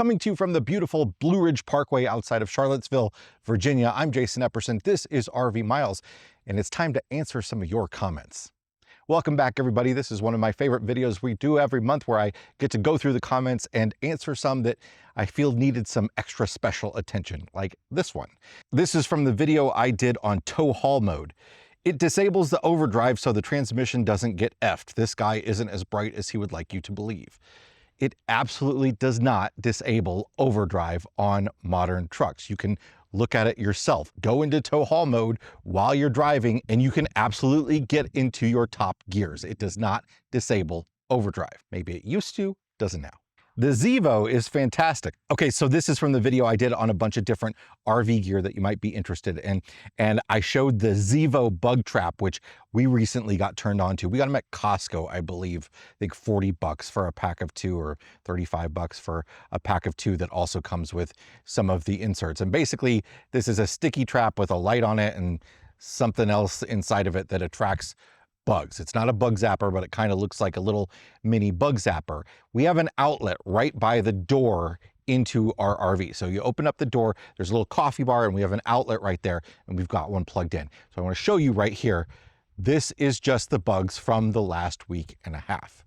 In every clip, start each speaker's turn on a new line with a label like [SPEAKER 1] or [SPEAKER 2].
[SPEAKER 1] Coming to you from the beautiful Blue Ridge Parkway outside of Charlottesville, Virginia, I'm Jason Epperson. This is RV Miles, and it's time to answer some of your comments. Welcome back, everybody. This is one of my favorite videos we do every month where I get to go through the comments and answer some that I feel needed some extra special attention, like this one. This is from the video I did on tow haul mode. It disables the overdrive so the transmission doesn't get effed. This guy isn't as bright as he would like you to believe. It absolutely does not disable overdrive on modern trucks. You can look at it yourself. Go into tow haul mode while you're driving and you can absolutely get into your top gears. It does not disable overdrive. Maybe it used to, doesn't now. The Zevo is fantastic. Okay, so this is from the video I did on a bunch of different RV gear that you might be interested in. And I showed the Zevo bug trap, which we recently got turned on to. We got them at Costco, I believe. I think 40 bucks for a pack of 2 or 35 bucks for a pack of 2 that also comes with some of the inserts. And basically, this is a sticky trap with a light on it and something else inside of it that attracts bugs. It's not a bug zapper, but it kind of looks like a little mini bug zapper. We have an outlet right by the door into our RV. So you open up the door, there's a little coffee bar, and we have an outlet right there, and we've got one plugged in. So I want to show you right here. This is just the bugs from the last week and a half.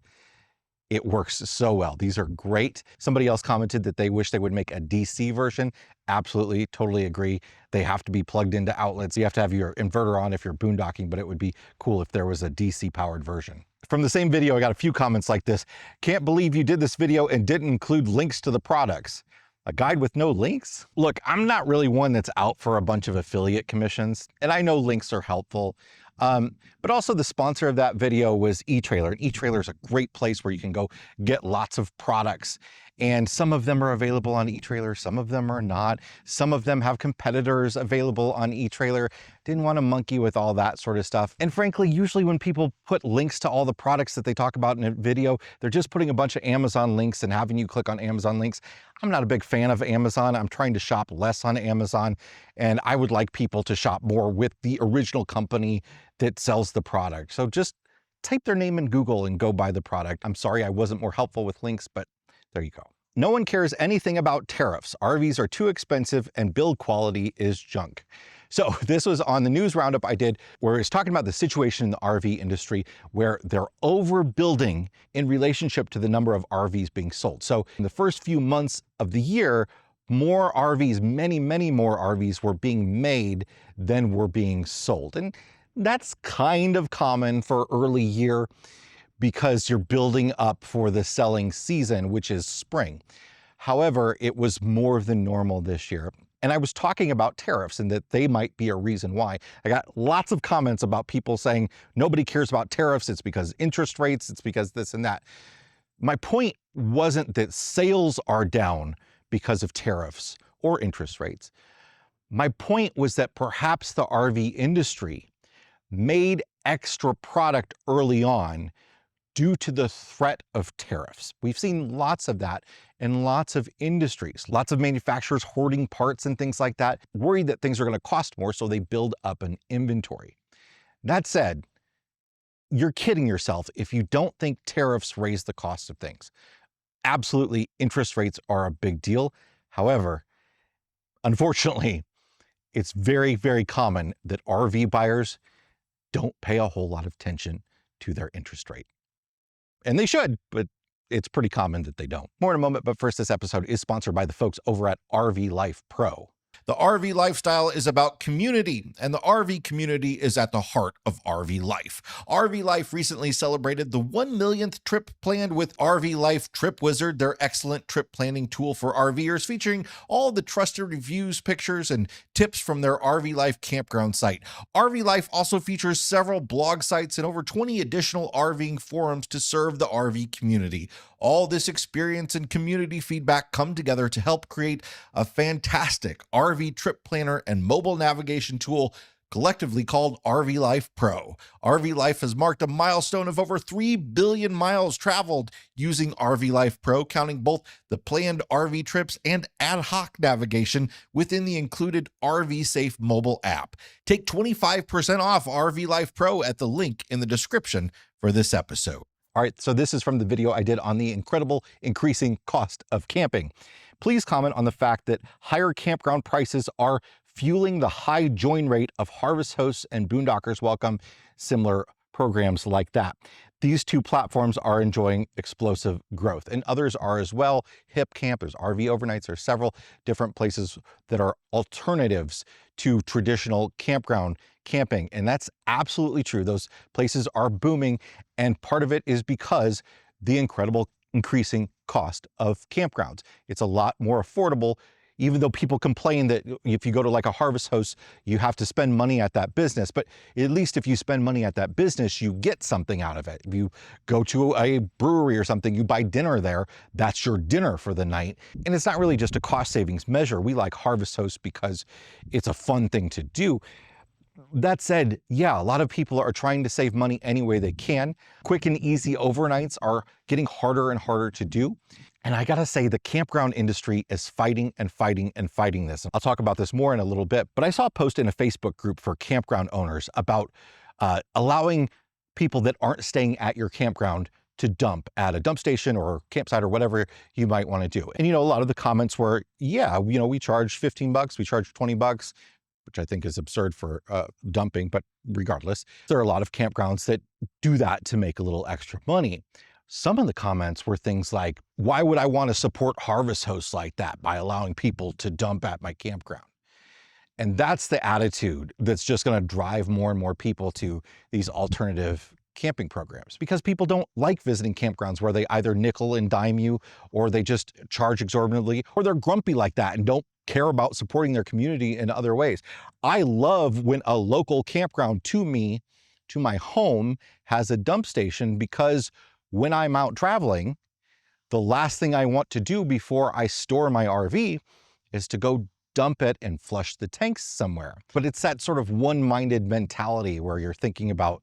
[SPEAKER 1] It works so well. These are great. Somebody else commented that they wish they would make a DC version. Absolutely, totally agree. They have to be plugged into outlets. You have to have your inverter on if you're boondocking, but it would be cool if there was a DC powered version. From the same video, I got a few comments like this. Can't believe you did this video and didn't include links to the products. A guide with no links? Look, I'm not really one that's out for a bunch of affiliate commissions, and I know links are helpful. But also the sponsor of that video was eTrailer. And eTrailer is a great place where you can go get lots of products. And some of them are available on eTrailer, some of them are not. Some of them have competitors available on eTrailer. Didn't want to monkey with all that sort of stuff. And frankly, usually when people put links to all the products that they talk about in a video, they're just putting a bunch of Amazon links and having you click on Amazon links. I'm not a big fan of Amazon. I'm trying to shop less on Amazon, and I would like people to shop more with the original company that sells the product. So just type their name in Google and go buy the product. I'm sorry I wasn't more helpful with links, but there you go. No one cares anything about tariffs. RVs are too expensive and build quality is junk. So this was on the news roundup I did where it's talking about the situation in the RV industry where they're overbuilding in relationship to the number of RVs being sold. So in the first few months of the year, more RVs, many more RVs were being made than were being sold. And that's kind of common for early year because you're building up for the selling season, which is spring. However, it was more than normal this year. And I was talking about tariffs and that they might be a reason why. I got lots of comments about people saying nobody cares about tariffs. It's because interest rates, it's because this and that. My point wasn't that sales are down because of tariffs or interest rates. My point was that perhaps the RV industry made extra product early on due to the threat of tariffs. We've seen lots of that in lots of industries, lots of manufacturers hoarding parts and things like that, worried that things are going to cost more, so they build up an inventory. That said, you're kidding yourself if you don't think tariffs raise the cost of things. Absolutely, interest rates are a big deal. However, unfortunately, it's very common that RV buyers don't pay a whole lot of attention to their interest rate. And they should, but it's pretty common that they don't. More in a moment, but first, this episode is sponsored by the folks over at RV Life Pro. The RV lifestyle is about community, and the RV community is at the heart of RV Life. RV Life recently celebrated the 1 millionth trip planned with RV Life Trip Wizard, their excellent trip planning tool for RVers, featuring all the trusted reviews, pictures, and tips from their RV Life campground site. RV Life also features several blog sites and over 20 additional RVing forums to serve the RV community. All this experience and community feedback come together to help create a fantastic RV trip planner and mobile navigation tool collectively called RV Life Pro. RV Life has marked a milestone of over 3 billion miles traveled using RV Life Pro, counting both the planned RV trips and ad hoc navigation within the included RV Safe mobile app. Take 25% off RV Life Pro at the link in the description for this episode. All right, so this is from the video I did on the incredible increasing cost of camping. Please comment on the fact that higher campground prices are fueling the high join rate of Harvest Hosts and Boondockers Welcome, similar programs like that. These two platforms are enjoying explosive growth, and others are as well. Hip Camp, there's RV Overnights, there's several different places that are alternatives to traditional campground camping, and that's absolutely true. Those places are booming, and part of it is because the incredible increasing cost of campgrounds. It's a lot more affordable, even though people complain that if you go to like a Harvest Host, you have to spend money at that business. But at least if you spend money at that business, you get something out of it. If you go to a brewery or something, you buy dinner there, that's your dinner for the night. And it's not really just a cost savings measure. We like Harvest Host because it's a fun thing to do. That said, yeah, a lot of people are trying to save money any way they can. Quick and easy overnights are getting harder and harder to do. And I gotta say, the campground industry is fighting and fighting and fighting this. I'll talk about this more in a little bit, but I saw a post in a Facebook group for campground owners about allowing people that aren't staying at your campground to dump at a dump station or campsite or whatever you might wanna do. And a lot of the comments were, yeah, we charge 15 bucks, we charge 20 bucks, which I think is absurd for dumping, but regardless, there are a lot of campgrounds that do that to make a little extra money. Some of the comments were things like, why would I want to support Harvest Hosts like that by allowing people to dump at my campground? And that's the attitude that's just going to drive more and more people to these alternative camping programs, because people don't like visiting campgrounds where they either nickel and dime you, or they just charge exorbitantly, or they're grumpy like that and don't care about supporting their community in other ways. I love when a local campground to my home, has a dump station, because when I'm out traveling, the last thing I want to do before I store my RV is to go dump it and flush the tanks somewhere. But it's that sort of one-minded mentality where you're thinking about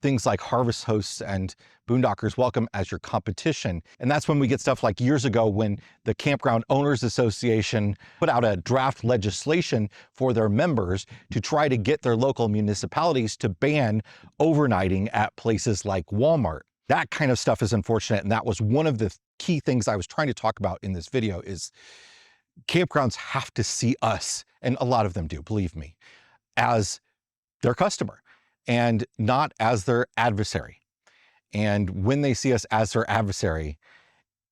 [SPEAKER 1] things like Harvest Hosts and Boondockers Welcome as your competition. And that's when we get stuff like years ago when the Campground Owners Association put out a draft legislation for their members to try to get their local municipalities to ban overnighting at places like Walmart. That kind of stuff is unfortunate, and that was one of the key things I was trying to talk about in this video. Is campgrounds have to see us, and a lot of them do, believe me, as their customer and not as their adversary. And when they see us as their adversary,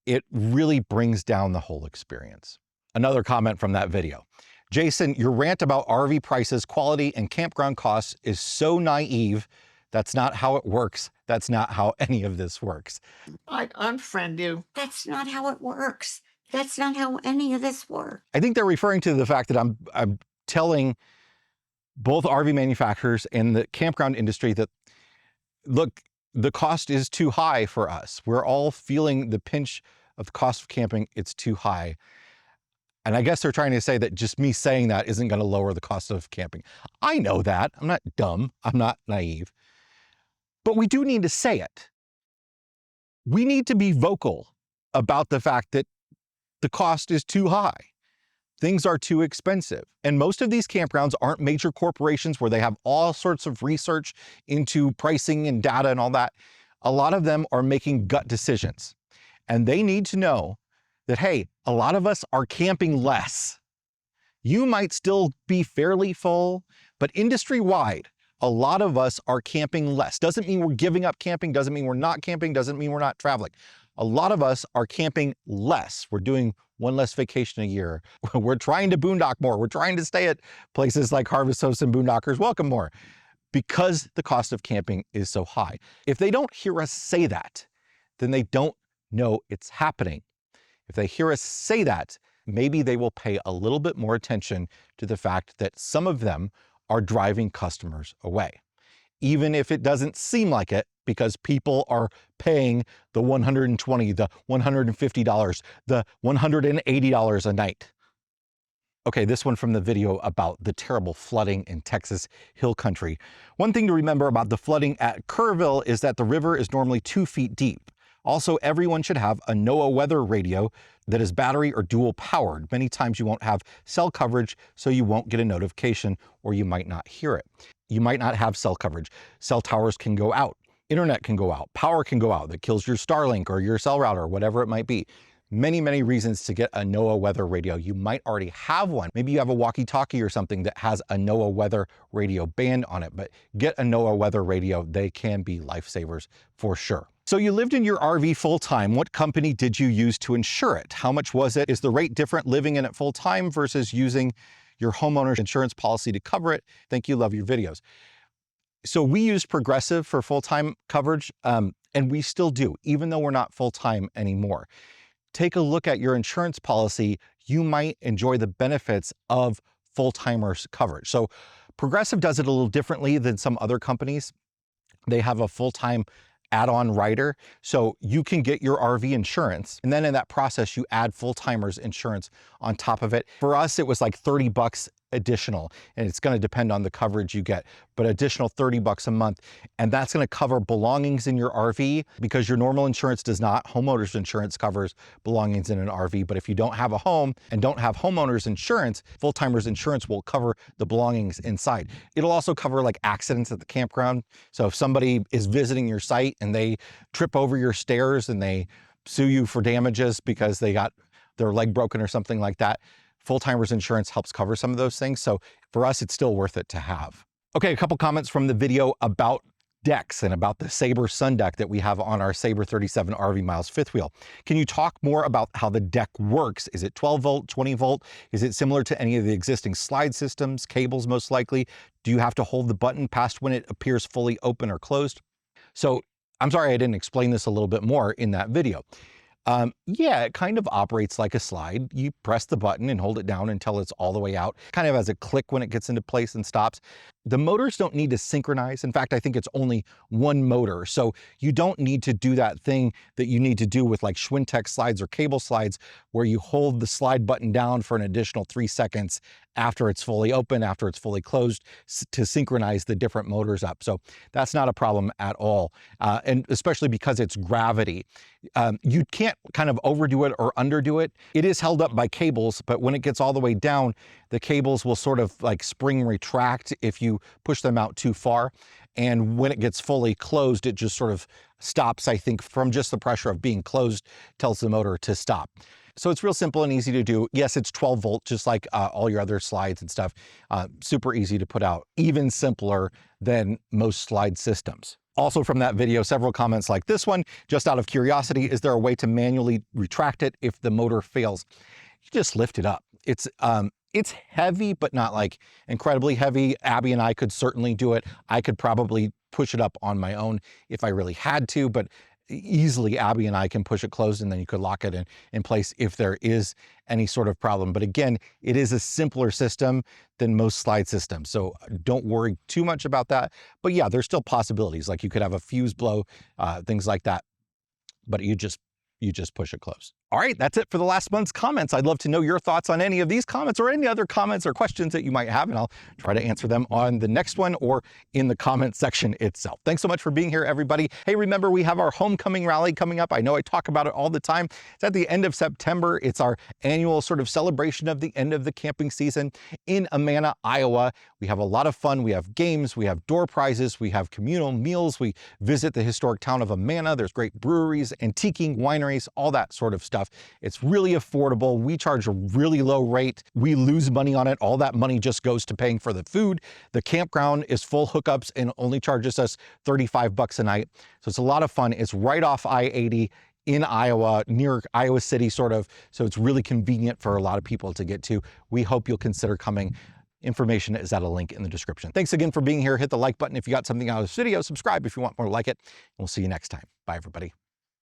[SPEAKER 1] it really brings down the whole experience. Another comment from that video. Jason, your rant about RV prices, quality, and campground costs is so naive. That's not how it works. That's not how any of this works.
[SPEAKER 2] I'd unfriend you. That's not how it works. That's not how any of this works.
[SPEAKER 1] I think they're referring to the fact that I'm telling both RV manufacturers and the campground industry that, look, the cost is too high for us. We're all feeling the pinch of the cost of camping. It's too high. And I guess they're trying to say that just me saying that isn't going to lower the cost of camping. I know that. I'm not dumb. I'm not naive. But we do need to say it. We need to be vocal about the fact that the cost is too high. Things are too expensive. And most of these campgrounds aren't major corporations where they have all sorts of research into pricing and data and all that. A lot of them are making gut decisions. And they need to know that, hey, a lot of us are camping less. You might still be fairly full, but industry-wide, a lot of us are camping less. Doesn't mean we're giving up camping, doesn't mean we're not camping, doesn't mean we're not traveling. A lot of us are camping less. We're doing one less vacation a year. We're trying to boondock more. We're trying to stay at places like Harvest Hosts and Boondockers Welcome more, because the cost of camping is so high. If they don't hear us say that, then they don't know it's happening. If they hear us say that, maybe they will pay a little bit more attention to the fact that some of them are driving customers away, even if it doesn't seem like it, because people are paying the $120, the $150, the $180 a night. Okay, this one from the video about the terrible flooding in Texas Hill Country. One thing to remember about the flooding at Kerrville is that the river is normally 2 feet deep. Also, everyone should have a NOAA weather radio that is battery or dual powered. Many times you won't have cell coverage, so you won't get a notification, or you might not hear it. You might not have cell coverage. Cell towers can go out. Internet can go out. Power can go out. That kills your Starlink or your cell router, whatever it might be. many reasons to get a NOAA weather radio. You might already have one. Maybe you have a walkie-talkie or something that has a NOAA weather radio band on it, but get a NOAA weather radio. They can be lifesavers for sure. So you lived in your RV full-time. What company did you use to insure it? How much was it? Is the rate different living in it full-time versus using your homeowner's insurance policy to cover it? Thank you, love your videos. So we used Progressive for full-time coverage, and we still do, even though we're not full-time anymore. Take a look at your insurance policy. You might enjoy the benefits of full-timers coverage. So Progressive does it a little differently than some other companies. They have a full-time add-on rider. So you can get your RV insurance, and then in that process, you add full-timers insurance on top of it. For us, it was like 30 bucks additional, and it's going to depend on the coverage you get, but additional 30 bucks a month. And that's going to cover belongings in your RV because your normal insurance does not. Homeowners insurance covers belongings in an RV, but if you don't have a home and don't have homeowners insurance, full-timers insurance will cover the belongings inside. It'll also cover like accidents at the campground. So if somebody is visiting your site and they trip over your stairs and they sue you for damages because they got their leg broken or something like that, full-timers insurance helps cover some of those things. So for us, it's still worth it to have. Okay, a couple comments from the video about decks and about the Sabre Sun Deck that we have on our Sabre 37 RV Miles fifth wheel. Can you talk more about how the deck works? Is it 12 volt, 20 volt? Is it similar to any of the existing slide systems, cables most likely? Do you have to hold the button past when it appears fully open or closed? So I'm sorry I didn't explain this a little bit more in that video. Yeah, it kind of operates like a slide. You press the button and hold it down until it's all the way out. Kind of has a click when it gets into place and stops. The motors don't need to synchronize. In fact, I think it's only one motor. So you don't need to do that thing that you need to do with like Schwintek slides or cable slides, where you hold the slide button down for an additional 3 seconds after it's fully open, after it's fully closed, to synchronize the different motors up. So that's not a problem at all. And especially because it's gravity. You can't kind of overdo it or underdo it. It is held up by cables, but when it gets all the way down, the cables will sort of like spring retract if you push them out too far. And when it gets fully closed, it just sort of stops, I think, from just the pressure of being closed, tells the motor to stop. So it's real simple and easy to do. Yes, it's 12 volt, just like all your other slides and stuff. Super easy to put out, even simpler than most slide systems. Also from that video, several comments like this one. Just out of curiosity, is there a way to manually retract it if the motor fails? You just lift it up. It's heavy, but not like incredibly heavy. Abby and I could certainly do it. I could probably push it up on my own if I really had to, but easily Abby and I can push it closed, and then you could lock it in place if there is any sort of problem. But again, it is a simpler system than most slide systems, so don't worry too much about that. But yeah, there's still possibilities, like you could have a fuse blow, things like that, but you just push it closed. All right, that's it for the last month's comments. I'd love to know your thoughts on any of these comments or any other comments or questions that you might have, and I'll try to answer them on the next one or in the comment section itself. Thanks so much for being here, everybody. Hey, remember, we have our homecoming rally coming up. I know I talk about it all the time. It's at the end of September. It's our annual sort of celebration of the end of the camping season in Amana, Iowa. We have a lot of fun. We have games, we have door prizes, we have communal meals. We visit the historic town of Amana. There's great breweries, antiquing, wineries, all that sort of stuff. It's really affordable. We charge a really low rate. We lose money on it. All that money just goes to paying for the food. The campground is full hookups and only charges us 35 bucks a night. So it's a lot of fun. It's right off I-80 in Iowa, near Iowa City, sort of. So it's really convenient for a lot of people to get to. We hope you'll consider coming. Information is at a link in the description. Thanks again for being here. Hit the like button if you got something out of this video. Subscribe if you want more like it. And we'll see you next time. Bye, everybody.